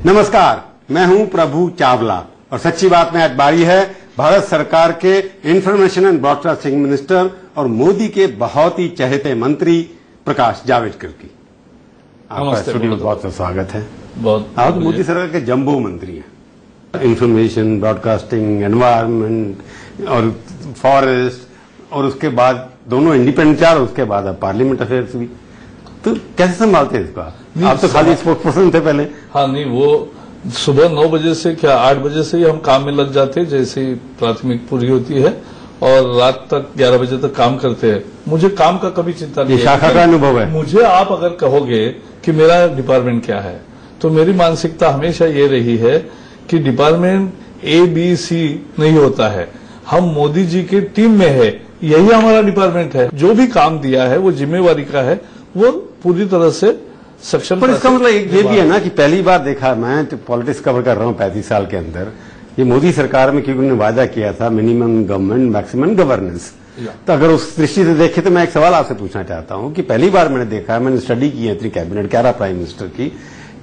नमस्कार, मैं हूं प्रभु चावला और सच्ची बात में आज बारी है भारत सरकार के इंफॉर्मेशन एंड ब्रॉडकास्टिंग मिनिस्टर और मोदी के बहुत ही चहेते मंत्री प्रकाश जावड़ेकर की। आपका स्टूडियो में बहुत स्वागत है। आप मोदी सरकार के जंबो मंत्री हैं, इंफॉर्मेशन, ब्रॉडकास्टिंग, एनवायरमेंट और फॉरेस्ट, और उसके बाद दोनों इंडिपेंडेंट चार, उसके बाद अब पार्लियामेंट अफेयर्स भी। तो कैसे संभालते हैं इसका? आप तो खाली स्पोर्ट्स पर्सन थे पहले। हाँ, नहीं, वो सुबह 9 बजे से क्या 8 बजे से ही हम काम में लग जाते हैं, जैसे ही प्राथमिक पूरी होती है, और रात तक 11 बजे तक काम करते हैं। मुझे काम का कभी चिंता नहीं है। शाखा का अनुभव है। मुझे आप अगर कहोगे कि मेरा डिपार्टमेंट क्या है, तो मेरी मानसिकता हमेशा ये रही है कि डिपार्टमेंट ABC नहीं होता है। हम मोदी जी के टीम में है, यही हमारा डिपार्टमेंट है। जो भी काम दिया है वो जिम्मेवारी का है, वो पूरी तरह से सक्षम। पर इसका मतलब ये भी है ना कि पहली बार देखा, मैं तो पॉलिटिक्स कवर कर रहा हूँ 35 साल के अंदर, ये मोदी सरकार में क्योंकि उन्होंने वादा किया था मिनिमम गवर्नमेंट मैक्सिमम गवर्नेंस। तो अगर उस दृष्टि से देखे तो मैं एक सवाल आपसे पूछना चाहता हूँ कि पहली बार मैंने देखा, मैंने स्टडी की है इतनी कैबिनेट 11 प्राइम मिनिस्टर की,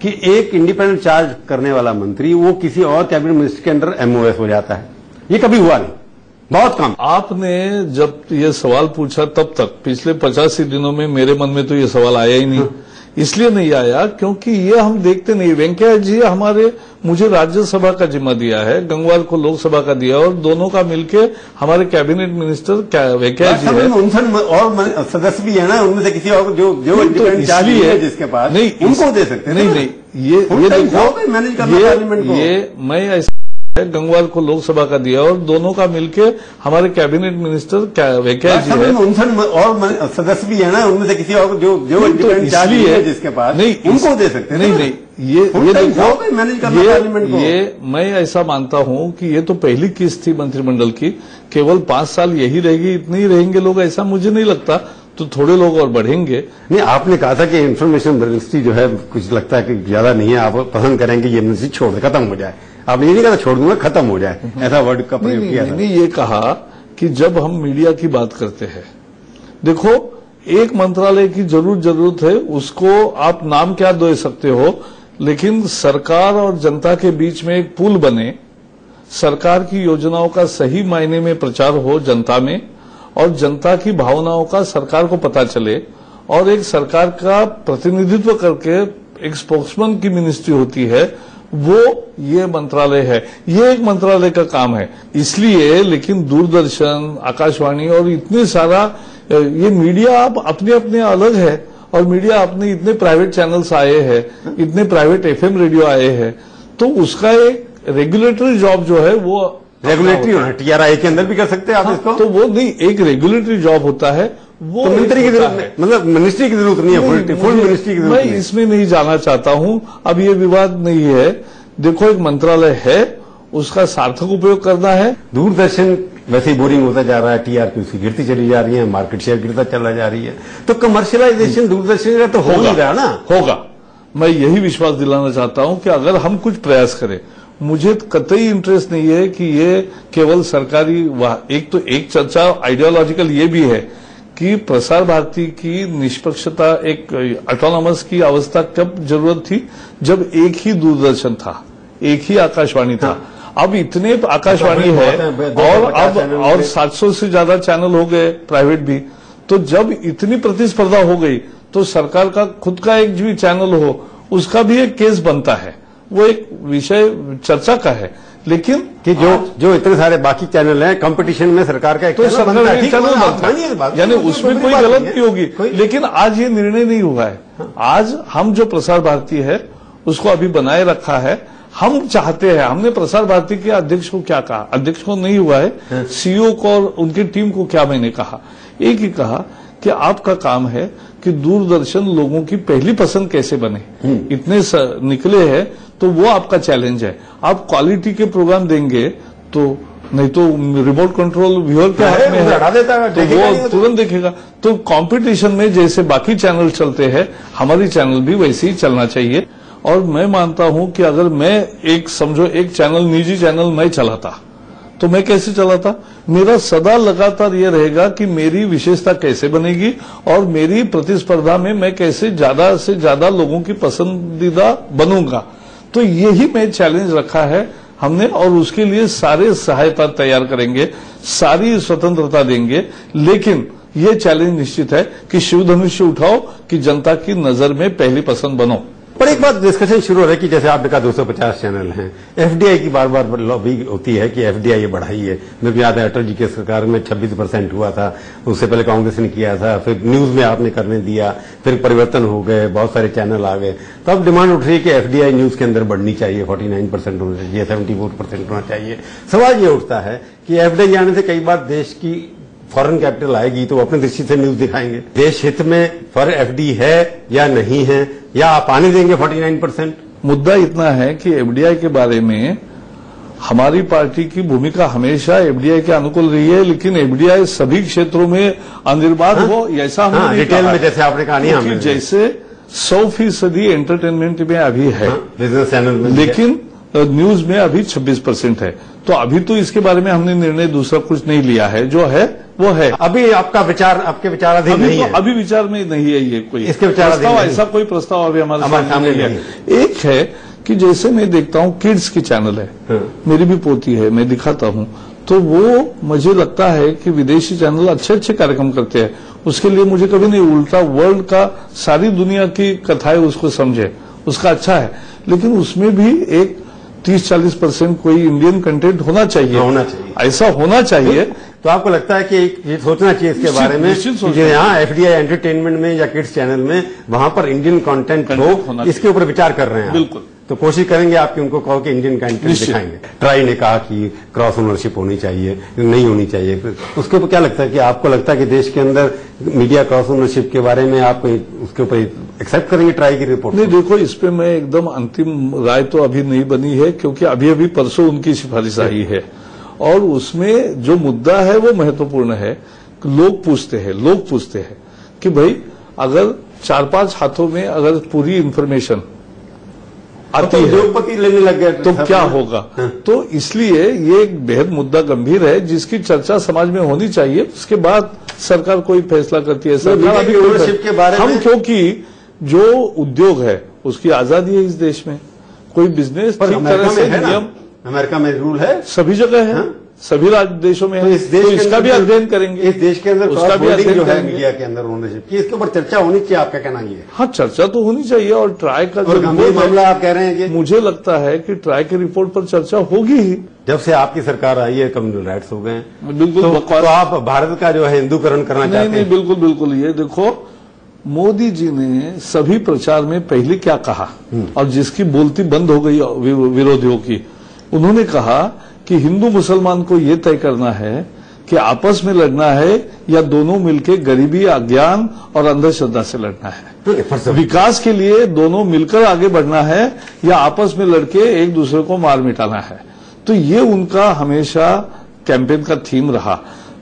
कि एक इंडिपेंडेंट चार्ज करने वाला मंत्री वो किसी और कैबिनेट मिनिस्टर के अंडर MOS हो जाता है। ये कभी हुआ नहीं, बहुत कम। आपने जब ये सवाल पूछा तब तक पिछले 85 दिनों में मेरे मन में तो ये सवाल आया ही नहीं। इसलिए नहीं आया क्योंकि ये हम देखते नहीं। वेंकैया जी मुझे राज्यसभा का जिम्मा दिया है, गंगवार को लोकसभा का दिया, और दोनों का मिलके हमारे कैबिनेट मिनिस्टर वेंकैया जी है। और सदस्य भी है ना, उनमें से किसी और जो इंडिपेंडेंट चार्ज है जिसके पास, नहीं उनको दे सकते। नहीं, ये देखो, ये मैं ऐसा गंगवार को लोकसभा का दिया, और दोनों का मिलके हमारे कैबिनेट मिनिस्टर वेंकैया जी है। और सदस्य भी है ना, उनमें से किसी और जो इंडिपेंडेंट चार्ज है जिसके पास, नहीं उनको दे सकते। नहीं, ये देखो, ये मैं ऐसा मानता हूं कि ये तो पहली किस्त थी मंत्रिमंडल की। केवल 5 साल यही रहेगी, इतने ही रहेंगे लोग, ऐसा मुझे नहीं लगता। तो थोड़े लोग और बढ़ेंगे। नहीं, आपने कहा था कि इंफॉर्मेशन मिनिस्ट्री जो है कुछ लगता है कि ज्यादा नहीं है, आप पसंद करेंगे ये मिनिस्ट्री छोड़ दे, खत्म हो जाए। आपने ये नहीं कहा छोड़ दूंगा, खत्म हो जाए, ऐसा वर्ड का प्रयोग किया था। नहीं, ये कहा कि जब हम मीडिया की बात करते हैं, देखो एक मंत्रालय की जरूरत है, उसको आप नाम क्या दे सकते हो, लेकिन सरकार और जनता के बीच में एक पुल बने, सरकार की योजनाओं का सही मायने में प्रचार हो जनता में, और जनता की भावनाओं का सरकार को पता चले, और एक सरकार का प्रतिनिधित्व करके एक स्पोक्समैन की मिनिस्ट्री होती है, वो ये मंत्रालय है। ये एक मंत्रालय का काम है। इसलिए लेकिन दूरदर्शन, आकाशवाणी और इतने सारा ये मीडिया आप अपने अपने अलग है, और मीडिया अपने इतने प्राइवेट चैनल्स आए हैं, इतने प्राइवेट FM रेडियो आए हैं, तो उसका एक रेगुलेटरी जॉब जो है वो रेगुलेटरी होना, TRI के अंदर भी कर सकते हैं आप इसको। तो वो नहीं, एक रेगुलेटरी जॉब होता है, वो तो मंत्री की जरूरत है, मतलब मिनिस्ट्री की जरूरत नहीं है, फुल मिनिस्ट्री की जरूरत मैं इसमें नहीं जाना चाहता हूं। अब ये विवाद नहीं है। देखो, एक मंत्रालय है, उसका सार्थक उपयोग करना है। दूरदर्शन वैसे ही बोरिंग होता जा रहा है, TRP उसकी गिरती चली जा रही है, मार्केट शेयर गिरता चला जा रही है, तो कमर्शियलाइजेशन दूरदर्शन का तो हो ही रहा ना। होगा। मैं यही विश्वास दिलाना चाहता हूं कि अगर हम कुछ प्रयास करें, मुझे कतई इंटरेस्ट नहीं है कि ये केवल सरकारी, एक चर्चा आइडियोलॉजिकल ये भी है कि प्रसार भारती की निष्पक्षता, एक ऑटोनॉमस की अवस्था कब जरूरत थी, जब एक ही दूरदर्शन था, एक ही आकाशवाणी था। अब इतने आकाशवाणी है, और 700 से ज्यादा चैनल हो गए प्राइवेट भी। तो जब इतनी प्रतिस्पर्धा हो गई, तो सरकार का खुद का एक जो चैनल हो, उसका भी एक केस बनता है। वो एक विषय चर्चा का है। लेकिन कि जो इतने सारे बाकी चैनल हैं, कंपटीशन में सरकार का एक तो चैनल बनता है, यानी उसमें कोई गलत नहीं होगी। लेकिन आज ये निर्णय नहीं हुआ है। आज हम जो प्रसार भारती है उसको अभी बनाए रखा है। हम चाहते हैं, हमने प्रसार भारती के अध्यक्ष को क्या कहा, अध्यक्ष को नहीं हुआ है, CEO को और उनकी टीम को क्या मैंने कहा, एक ही कहा कि आपका काम है कि दूरदर्शन लोगों की पहली पसंद कैसे बने। इतने निकले हैं, तो वो आपका चैलेंज है। आप क्वालिटी के प्रोग्राम देंगे तो, नहीं तो रिमोट कंट्रोल व्यूअर के हाथ में है, तो वो तुरंत देखेगा। तो कंपटीशन में जैसे बाकी चैनल चलते हैं, हमारी चैनल भी वैसे ही चलना चाहिए। और मैं मानता हूं कि अगर मैं एक चैनल, निजी चैनल मैं चलाता, तो मैं कैसे चलाता, मेरा सदा लगातार ये रहेगा कि मेरी विशेषता कैसे बनेगी, और मेरी प्रतिस्पर्धा में मैं कैसे ज्यादा से ज्यादा लोगों की पसंदीदा बनूंगा। तो यही मैं चैलेंज रखा है हमने, और उसके लिए सारे सहायता तैयार करेंगे, सारी स्वतंत्रता देंगे, लेकिन ये चैलेंज निश्चित है कि शिव धनुष्य उठाओ कि जनता की नजर में पहली पसंद बनो। पर एक बात डिस्कशन शुरू हो रहा है कि जैसे आपने कहा 250 चैनल हैं, एफडीआई की बार बार लॉबी होती है कि एफडीआई बढ़ाइए। मेरे को याद है अटल जी के सरकार में 26% हुआ था, उससे पहले कांग्रेस ने किया था, फिर न्यूज में आपने करने दिया, फिर परिवर्तन हो गए, बहुत सारे चैनल आ गए, तो अब डिमांड उठ रही है कि एफडीआई न्यूज के अंदर बढ़नी चाहिए, 49% होना चाहिए, 74% होना चाहिए। सवाल ये उठता है कि एफडीआई आने से कई बार देश की फॉरेन कैपिटल आएगी तो अपनी दृष्टि से न्यूज दिखाएंगे, देश हित में फॉर एफडी है या नहीं है, या आप आने देंगे 49%? मुद्दा इतना है कि एफडीआई के बारे में हमारी पार्टी की भूमिका हमेशा एफडीआई के अनुकूल रही है, लेकिन एफडीआई सभी क्षेत्रों में अनिर्बाध हो ऐसा हमने रिटेल में जैसे आपने कहा नहीं, जैसे 100% एंटरटेनमेंट में अभी है, बिजनेस चैनल में, लेकिन न्यूज में अभी 26% है। तो अभी तो इसके बारे में हमने निर्णय दूसरा कुछ नहीं लिया है, जो है वो है। अभी आपका विचार, आपके विचाराधीन नहीं है? अभी विचार में नहीं है ये कोई इसके विचाराधीन प्रस्ताव, ऐसा कोई प्रस्ताव अभी हमारे सामने नहीं है। एक है कि जैसे मैं देखता हूँ किड्स की चैनल है, मेरी भी पोती है, मैं दिखाता हूँ, तो वो मुझे लगता है कि विदेशी चैनल अच्छे अच्छे कार्यक्रम करते हैं, उसके लिए मुझे कभी नहीं, उल्टा वर्ल्ड का सारी दुनिया की कथाएं उसको समझे, उसका अच्छा है, लेकिन उसमें भी एक 30-40% कोई इंडियन कंटेंट होना चाहिए, ऐसा होना चाहिए। तो आपको लगता है कि ये सोचना चाहिए इसके बारे में कि यहाँ एफडीआई एंटरटेनमेंट में या किड्स चैनल में वहां पर इंडियन कंटेंट हो, इसके ऊपर विचार कर रहे हैं? बिल्कुल। तो कोशिश करेंगे आपकी उनको कहो कि इंडियन कंटेंट दिखाएंगे। ट्राई ने कहा कि क्रॉस ओनरशिप होनी चाहिए, नहीं होनी चाहिए, उसके ऊपर क्या लगता है कि आपको लगता है कि देश के अंदर मीडिया क्रॉस ओनरशिप के बारे में आप उसके ऊपर एक्सेप्ट करेंगे ट्राई की रिपोर्ट? नहीं, देखो इस पे मैं एकदम अंतिम राय तो अभी नहीं बनी है, क्योंकि अभी परसों उनकी सिफारिश आई है, और उसमें जो मुद्दा है वो महत्वपूर्ण है। लोग पूछते हैं कि भाई अगर 4-5 हाथों में अगर पूरी इंफॉर्मेशन आती है, उद्योगपति लेने लग गए तो क्या होगा? तो इसलिए ये एक बेहद मुद्दा गंभीर है जिसकी चर्चा समाज में होनी चाहिए, उसके बाद सरकार कोई फैसला करती है। सरकार अभी ओनरशिप के बारे में, क्योंकि जो उद्योग है उसकी आजादी है इस देश में, कोई बिजनेस ठीक तरह से नियम, अमेरिका में रूल है, सभी जगह है, सभी राज्य देशों में है, तो इसका भी अध्ययन करेंगे। इस देश के अंदर उसका भी अध्ययन जो है मीडिया के अंदर ओनरशिप की, इसके ऊपर चर्चा होनी चाहिए, आपका कहना ये? हाँ, चर्चा तो होनी चाहिए, और ट्राई का जो मामला आप कह रहे हैं कि मुझे लगता है कि ट्राई की रिपोर्ट पर चर्चा होगी ही। जब से आपकी सरकार आई है कम्युनल राइट्स हो गए, बिल्कुल। तो आप भारत का जो है हिंदूकरण करना चाहते हैं? नहीं, बिल्कुल। ये देखो, मोदी जी ने सभी प्रचार में पहले क्या कहा, और जिसकी बोलती बंद हो गई विरोधियों की, उन्होंने कहा कि हिंदू मुसलमान को ये तय करना है कि आपस में लड़ना है या दोनों मिलकर गरीबी, अज्ञान और अंधश्रद्धा से लड़ना है। विकास के लिए दोनों मिलकर आगे बढ़ना है या आपस में लड़के एक दूसरे को मार मिटाना है। तो ये उनका हमेशा कैंपेन का थीम रहा।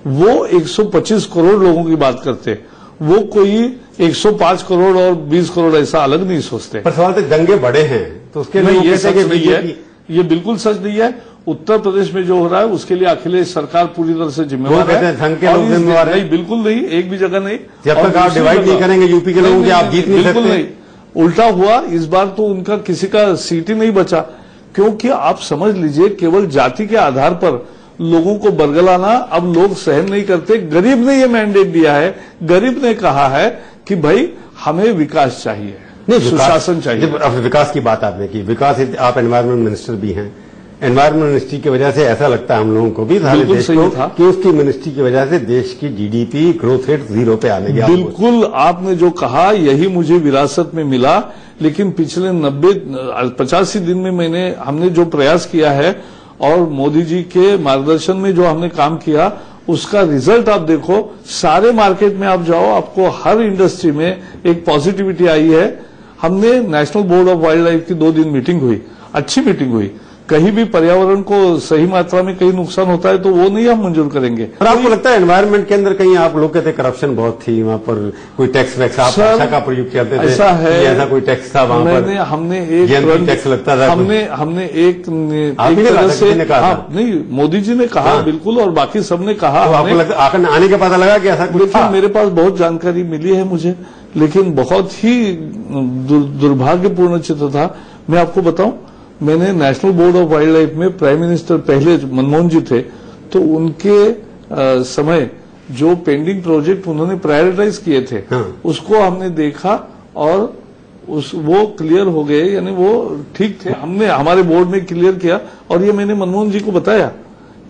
वो 125 करोड़ लोगों की बात करते, वो कोई 105 करोड़ और 20 करोड़ ऐसा अलग नहीं सोचते। पर सवाल तो दंगे बड़े हैं, तो उसके लिए ये सच नहीं है, ये बिल्कुल सच नहीं है। उत्तर प्रदेश में जो हो रहा है उसके लिए अखिलेश सरकार पूरी तरह से जिम्मेवार है। धन के लोग जिम्मेवार नहीं, बिल्कुल नहीं, एक भी जगह नहीं। जब तक आप डिवाइड नहीं करेंगे यूपी के लोगों की, आप जीत नहीं सकते। बिल्कुल नहीं, उल्टा हुआ इस बार तो उनका किसी का सीट ही नहीं बचा, क्योंकि आप समझ लीजिए केवल जाति के आधार पर लोगों को बरगलाना अब लोग सहन नहीं करते। गरीब ने ये मैंडेट दिया है, गरीब ने कहा है कि भाई हमें विकास चाहिए, सुशासन चाहिए। विकास की बात आपने की, विकास, आप एनवायरमेंट मिनिस्टर भी हैं, एनवायरमेंट मिनिस्ट्री की वजह से ऐसा लगता है हम लोगों को भी सारे देश को कि उसकी मिनिस्ट्री की वजह से देश की जीडीपी ग्रोथ रेट 0 पे आने गया। बिल्कुल, आपने जो कहा यही मुझे विरासत में मिला, लेकिन पिछले 85 दिन में हमने जो प्रयास किया है और मोदी जी के मार्गदर्शन में जो हमने काम किया, उसका रिजल्ट आप देखो। सारे मार्केट में आप जाओ, आपको हर इंडस्ट्री में एक पॉजिटिविटी आई है। हमने national board of wild life की 2 दिन मीटिंग हुई, अच्छी मीटिंग हुई। कहीं भी पर्यावरण को सही मात्रा में कहीं नुकसान होता है तो वो नहीं हम मंजूर करेंगे। पर आपको लगता है एनवायरमेंट के अंदर कहीं, आप लोग कहते करप्शन बहुत थी वहां पर, कोई टैक्स वैक्स आप भाषा का प्रयोग करते थे, ऐसा है, ऐसा कोई टैक्स था वहां पर? हमने एक टैक्स लगता था, हमने एक तरह से नहीं, मोदी जी ने कहा बिल्कुल, और बाकी सबने कहा। आपको लगता आने के पता लगा कि ऐसा कुछ था? मेरे पास बहुत जानकारी मिली है मुझे, लेकिन बहुत ही दुर्भाग्यपूर्ण चित्र था। मैं आपको बताऊं, मैंने national board of wild life में प्राइम मिनिस्टर पहले मनमोहन जी थे, तो उनके समय जो पेंडिंग प्रोजेक्ट उन्होंने प्रायोरिटाइज किए थे, उसको हमने देखा और वो क्लियर हो गए, यानी वो ठीक थे। हमने हमारे बोर्ड में क्लियर किया और ये मैंने मनमोहन जी को बताया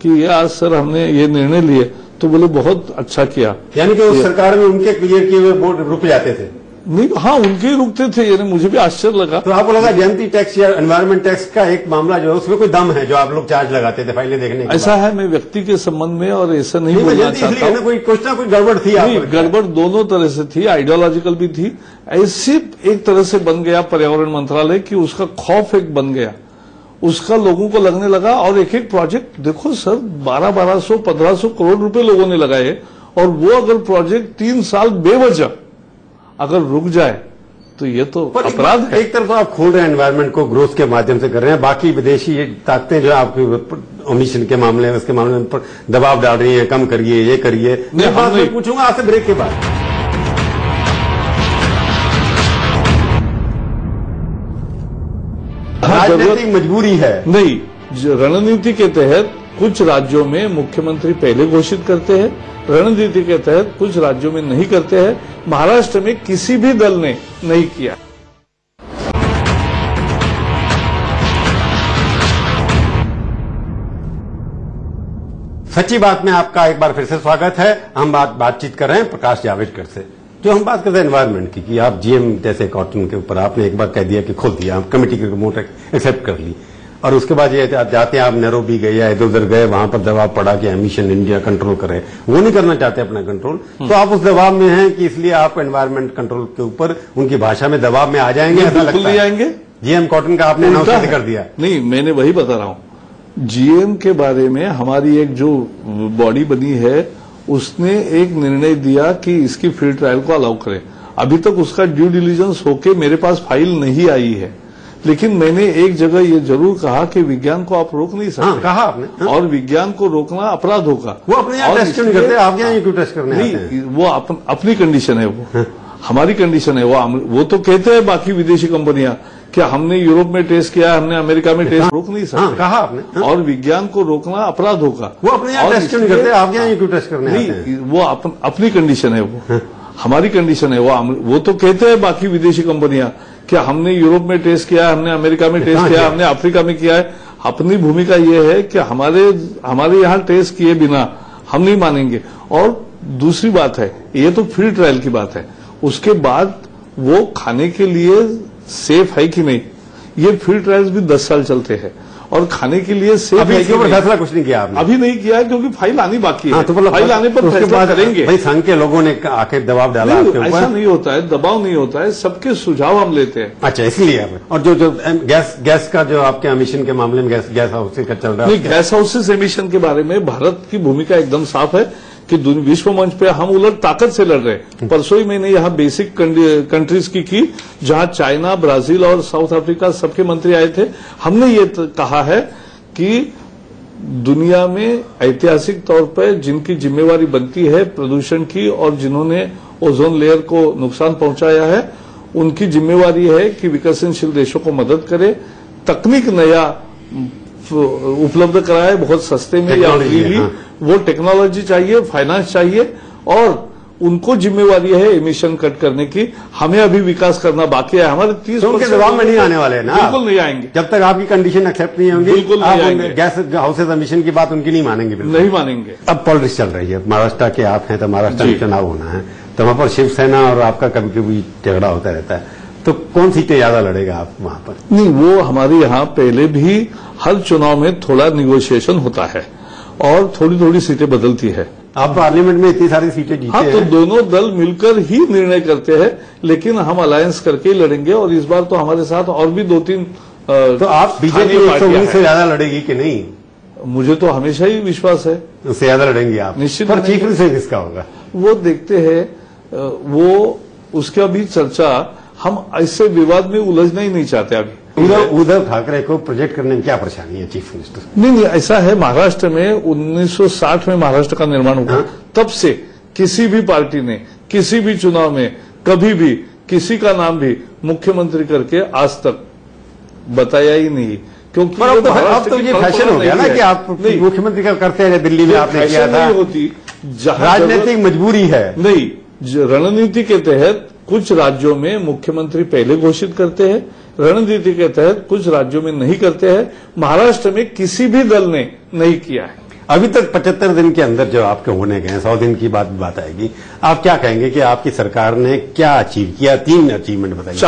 कि यार सर हमने ये निर्णय लिए, तो बोले बहुत अच्छा किया। यानी कि उस सरकार में उनके क्लियर किए हुए बोर्ड रुक जाते थे? नहीं, हाँ उनके ही रुकते थे, यानी मुझे भी आश्चर्य लगा। तो आपको लगा जयंती टैक्स या एनवायरमेंट टैक्स का एक मामला जो है उसमें कोई दम है जो आप लोग चार्ज लगाते थे फाइलें देखने के? ऐसा है, मैं व्यक्ति के संबंध में और ऐसा नहीं बोलना चाहता हूँ। कोई कुछ ना कोई गड़बड़ थी? नहीं, गड़बड़ दोनों तरह से थी, आइडियोलॉजिकल भी थी। ऐसी एक तरह से बन गया पर्यावरण मंत्रालय कि उसका खौफ एक बन गया, उसका लोगों को लगने लगा। और एक एक प्रोजेक्ट देखो सर, 1200 1500 करोड़ रुपए लोगों ने लगाए, और वो अगर प्रोजेक्ट 3 साल बेवजह अगर रुक जाए तो ये तो अपराध है। एक तरफ आप खोल रहे हैं एनवायरमेंट को, ग्रोथ के माध्यम से कर रहे हैं, बाकी विदेशी ताकतें जो आपकी ओमिशन के मामले में उसके मामले में दबाव डाल रही हैं, कम करिए, ये करिए। मैं पूछूंगा आपसे ब्रेक के बाद। राजनीतिक मजबूरी है? नहीं, रणनीति के तहत कुछ राज्यों में मुख्यमंत्री पहले घोषित करते हैं, रणनीति के तहत कुछ राज्यों में नहीं करते हैं। महाराष्ट्र में किसी भी दल ने नहीं किया। सच्ची बात में आपका एक बार फिर से स्वागत है। हम बातचीत कर रहे हैं प्रकाश जावड़ेकर से। जो हम बात करते हैं एनवायरमेंट की, कि आप जीएम जैसे कॉटन के ऊपर आपने एक बार कह दिया कि खोल दिया, आप कमेटी की रिपोर्ट एक्सेप्ट कर ली, और उसके बाद ये जाते हैं आप नैरोबी गए या इधर उधर गए, वहां पर दबाव पड़ा कि एमिशन इंडिया कंट्रोल करे, वो नहीं करना चाहते अपना कंट्रोल, तो आप उस दबाव में हैं कि इसलिए आप एनवायरमेंट कंट्रोल के ऊपर उनकी भाषा में दबाव में आ जाएंगे? बिल्कुल नहीं आएंगे। जीएम कॉटन का आपने नाम कर दिया? नहीं, मैंने वही बता रहा हूं। जीएम के बारे में हमारी एक जो बॉडी बनी है, उसने एक निर्णय दिया कि इसकी फील्ड ट्रायल को अलाउ करें। अभी तक उसका ड्यू डिलीजेंस होके मेरे पास फाइल नहीं आई है, लेकिन मैंने एक जगह ये जरूर कहा कि विज्ञान को आप रोक नहीं सकते। कहा आपने? और विज्ञान को रोकना अपराध होगा। वो अपने यहाँ टेस्ट क्यों नहीं करते? आप यहाँ क्यों टेस्ट करने आते हैं? वो अपनी कंडीशन है, वो हमारी कंडीशन है। वो तो कहते हैं बाकी विदेशी कंपनियां क्या हमने यूरोप में टेस्ट किया, हमने अमेरिका में टेस्ट, रोक नहीं सकते। कहा आपने? और विज्ञान को रोकना अपराध होगा। वो अपने यहाँ टेस्ट क्यों नहीं करते? आप यहाँ क्यों टेस्ट करने आते हैं? वो अपनी कंडीशन है, वो हमारी कंडीशन है। वो तो कहते हैं बाकी विदेशी कंपनियां क्या हमने यूरोप में टेस्ट किया, हमने अमेरिका में टेस्ट किया, हमने अफ्रीका में किया है। अपनी भूमिका ये है कि हमारे यहाँ टेस्ट किए बिना हम नहीं मानेंगे। और दूसरी बात है, ये तो फील्ड ट्रायल की बात है, उसके बाद वो खाने के लिए सेफ है कि नहीं, ये फील्ड ट्रायल्स भी 10 साल चलते हैं, और खाने के लिए सेफ है कि नहीं, फैसला कुछ नहीं किया आपने? अभी नहीं किया क्योंकि फाइल आनी बाकी है। तो फाइल आने पर फैसला करेंगे। भाई संघ के लोगों ने आके दबाव डाला आपके ऊपर? ऐसा नहीं होता है, दबाव नहीं होता है, सबके सुझाव हम लेते हैं। अच्छा, इसलिए और जो गैस का जो आपके एमिशन के मामले में गैस हाउसेज का चल रहा है, गैस हाउसेज एमिशन के बारे में भारत की भूमिका एकदम साफ है कि विश्व मंच पे हम उलट ताकत से लड़ रहे हैं। परसों ही मैंने यहाँ बेसिक कंट्रीज की जहां चाइना, ब्राजील और साउथ अफ्रीका सबके मंत्री आए थे। हमने ये कहा है कि दुनिया में ऐतिहासिक तौर पर जिनकी जिम्मेवारी बनती है प्रदूषण की, और जिन्होंने ओजोन लेयर को नुकसान पहुंचाया है, उनकी जिम्मेवारी है कि विकसनशील देशों को मदद करे, तकनीक नया उपलब्ध कराए बहुत सस्ते में या फ्रीली। वो टेक्नोलॉजी चाहिए, फाइनेंस चाहिए, और उनको जिम्मेवारी है एमिशन कट करने की। हमें अभी विकास करना बाकी है। हमारे 30% दबाव में नहीं आने वाले ना? बिल्कुल नहीं आएंगे जब तक आपकी कंडीशन एक्सेप्ट नहीं होंगी। बिल्कुल नहीं आएंगे। गैस हाउसेज एमिशन की बात उनकी नहीं मानेंगे? बिल्कुल नहीं मानेंगे। अब पॉलिटिक्स चल रही है, महाराष्ट्र के आप हैं, तो महाराष्ट्र में चुनाव होना है, तो वहां पर शिवसेना और आपका कभी कभी झगड़ा होता रहता है, तो कौन सीटें ज्यादा लड़ेगा आप वहां पर? नहीं, वो हमारे यहाँ पहले भी हर चुनाव में थोड़ा निगोशिएशन होता है और थोड़ी थोड़ी सीटें बदलती है। आप पार्लियामेंट में इतनी सारी सीटें जीते हैं। तो दोनों दल मिलकर ही निर्णय करते हैं, लेकिन हम अलायंस करके ही लड़ेंगे। और इस बार तो हमारे साथ और भी 2-3 तो आप बीजेपी 119 से ज्यादा लड़ेगी कि नहीं? मुझे तो हमेशा ही विश्वास है उससे ज्यादा लड़ेंगे आप। निश्चित। पर चीफ मिनिस्टर किसका होगा वो देखते हैं, वो उसका भी चर्चा, हम ऐसे विवाद में उलझना ही नहीं चाहते अभी। उद्धव ठाकरे को प्रोजेक्ट करने में क्या परेशानी है चीफ मिनिस्टर? नहीं, ऐसा है, महाराष्ट्र में 1960 में महाराष्ट्र का निर्माण हुआ, तब से किसी भी पार्टी ने किसी भी चुनाव में कभी भी किसी का नाम भी मुख्यमंत्री करके आज तक बताया ही नहीं क्योंकि पर अब तो ये फैशन हो गया ना कि आप मुख्यमंत्री का करते हैं, दिल्ली में आपने किया था। नहीं होती, राजनीतिक मजबूरी है। नहीं, रणनीति के तहत कुछ राज्यों में मुख्यमंत्री पहले घोषित करते हैं, रणनीति के तहत कुछ राज्यों में नहीं करते हैं। महाराष्ट्र में किसी भी दल ने नहीं किया है। अभी तक 75 दिन के अंदर जो आपके होने गए, 100 दिन की बात आएगी, आप क्या कहेंगे कि आपकी सरकार ने क्या अचीव किया? 3 अचीवमेंट बताइए।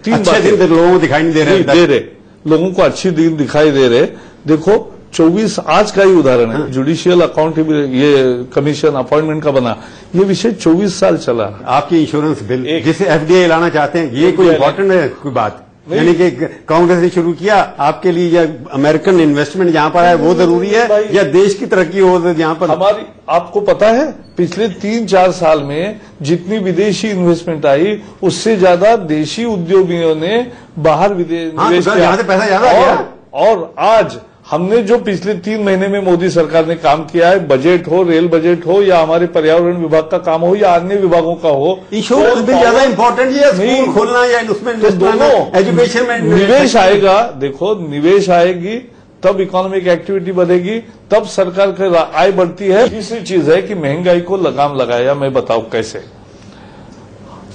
3 अच्छे दिन लोगों को दिखाई नहीं दे रहे, लोगों को अच्छी दिन दिखाई दे रहे। देखो 24 आज का ही उदाहरण है, जुडिशियल अकाउंटेबिलिटी ये कमीशन अपॉइंटमेंट का बना, ये विषय 24 साल चला। आपकी इंश्योरेंस बिल जिसे एफडीआई लाना चाहते हैं, ये कोई इंपॉर्टेंट है कोई बात? यानी कि कांग्रेस ने शुरू किया आपके लिए, या अमेरिकन इन्वेस्टमेंट जहां पर है वो जरूरी है, या देश की तरक्की हो जहां पर? हमारी आपको पता है पिछले 3-4 साल में जितनी विदेशी इन्वेस्टमेंट आई, उससे ज्यादा देशी उद्योगियों ने बाहर निवेश किया। यहां से पैसा ज्यादा आया। और आज हमने जो पिछले 3 महीने में मोदी सरकार ने काम किया है, बजट हो, रेल बजट हो, या हमारे पर्यावरण विभाग का काम हो, या अन्य विभागों का हो, इंश्योरेंस भी ज्यादा इंपॉर्टेंट है, स्कूल खोलना या उसमें दोनों एजुकेशन में निवेश आएगा। देखो निवेश आएगी तब इकोनॉमिक एक्टिविटी बढ़ेगी, तब सरकार की आय बढ़ती है। तीसरी चीज है कि महंगाई को लगाम लगाया। मैं बताऊं कैसे।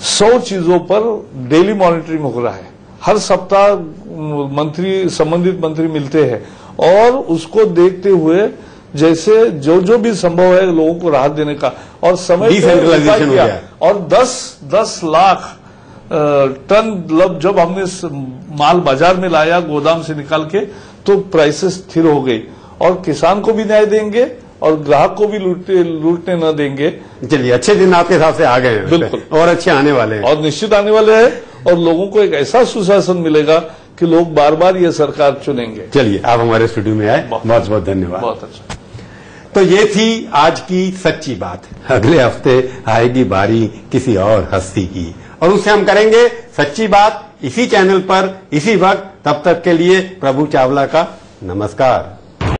100 चीजों पर डेली मॉनिटरिंग हो रहा है। हर सप्ताह संबंधित मंत्री मिलते हैं और उसको देखते हुए जैसे जो भी संभव है लोगों को राहत देने का, और समय डिसेंट्रलाइजेशन हो गया। और 10 लाख टन जब हमने माल बाजार में लाया गोदाम से निकाल के, तो प्राइसेस स्थिर हो गई, और किसान को भी न्याय देंगे और ग्राहक को भी लूटने न देंगे। चलिए, अच्छे दिन आपके हिसाब से आ गए हैं। बिल्कुल, और अच्छे आने वाले हैं, और निश्चित आने वाले हैं, और लोगों को एक ऐसा सुशासन मिलेगा कि लोग बार बार ये सरकार चुनेंगे। चलिए, आप हमारे स्टूडियो में आए, बहुत बहुत धन्यवाद। बहुत अच्छा। तो ये थी आज की सच्ची बात। अगले हफ्ते आएगी बारी किसी और हस्ती की, और उससे हम करेंगे सच्ची बात इसी चैनल पर, इसी वक्त। तब तक के लिए प्रभु चावला का नमस्कार।